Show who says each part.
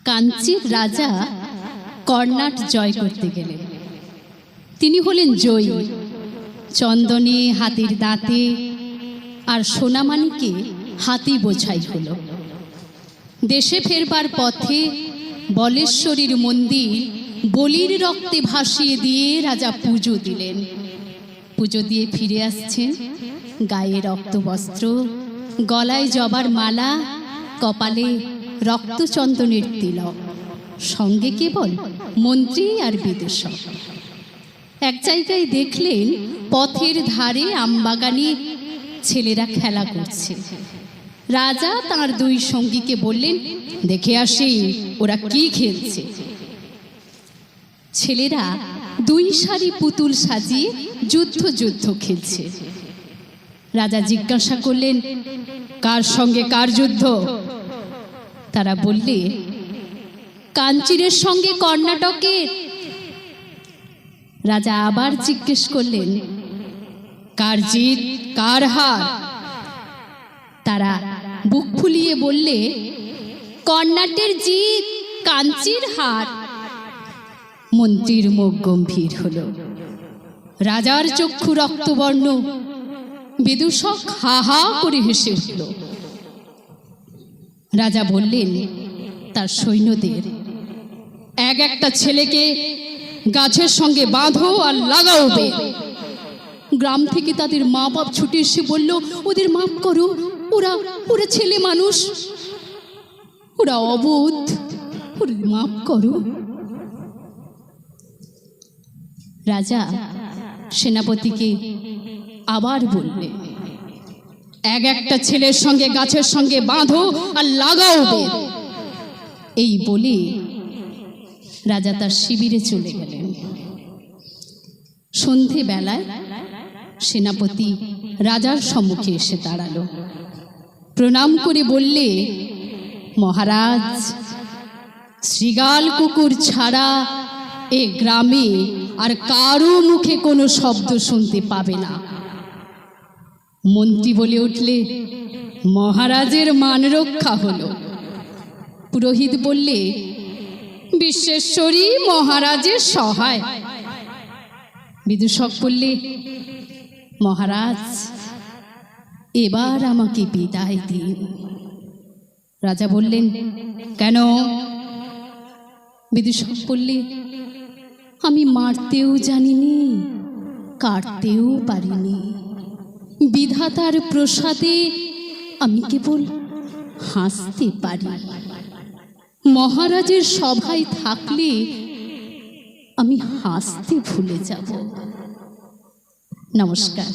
Speaker 1: কাঞ্চির রাজা কর্ণাট জয় করতে গেলেন। তিনি হলেন জয়ী। চন্দনে, হাতির দাঁতে আর সোনামানিকে হাতি বোঝাই হলো। দেশে ফেরবার পথে বলেশ্বরীর মন্দির বলির রক্তে ভাসিয়ে দিয়ে রাজা পুজো দিলেন। পুজো দিয়ে ফিরে আসছেন, গায়ে রক্তবস্ত্র, গলায় জবার মালা, কপালে রক্তচন্দনের তিলক, সঙ্গে কেবল মন্ত্রী আর বিদূষক। এক জায়গায় দেখলেন পথের ধারে আমবাগানে ছেলেরা খেলা করছে। রাজা তার দুই সঙ্গীকে বললেন, দেখে আসি ওরা কি খেলছে। ছেলেরা দুই সারি পুতুল সাজিয়ে যুদ্ধ খেলছে। রাজা জিজ্ঞাসা করলেন, কার সঙ্গে কার যুদ্ধ? তারা বললে, কাঞ্চিরের সঙ্গে কর্ণাটকের। রাজা আবার জিজ্ঞেস করলেন, কার জিত কার হার? তারা বুক ফুলিয়ে বললে, কর্ণাটের জিত, কাঞ্চির হার। মন্ত্রীর মুখ গম্ভীর হলো, রাজার চক্ষু রক্তবর্ণ। বিদূষক হা হা করে হেসে উঠল। রাজা বললেন তার সৈন্যদের, একটা ছেলেকে গাছের সঙ্গে বাঁধো আর লাগাও বের। গ্রাম থেকে তাদের মা বাপ ছুটে এসে বলল, ওদের মাফ করো, ওরা ছেলে মানুষ, ওরা অবোধ, ওরা মাফ করো। রাজা সেনাপতিকে আবার বললে, একটা ছেলের সঙ্গে গাছের সঙ্গে বাঁধো আর লাগাও বের। এই বলে রাজা তার শিবিরে চলে গেলেন। সন্ধেবেলায় সেনাপতি রাজার সম্মুখে এসে দাঁড়ালো। প্রণাম করে বললে, মহারাজ, শৃগাল কুকুর ছাড়া এ গ্রামে আর কারো মুখে কোনো শব্দ শুনতে পাবে না। মন্ত্রী বলে উঠলে, মহারাজের মান রক্ষা হলো। পুরোহিত বললে, বিশ্বেশ্বরী মহারাজের সহায়। বিদূষক বললে, মহারাজ, এবার আমাকে বিদায় দিন। রাজা বললেন, কেন? বিদূষক বললে, আমি মারতেও জানিনি, কাটতেও পারিনি। বিধাতার প্রসাদে আমি কেবল হাসতে পারি। মহারাজের সভায় থাকলে আমি হাসতে ভুলে যাব। নমস্কার।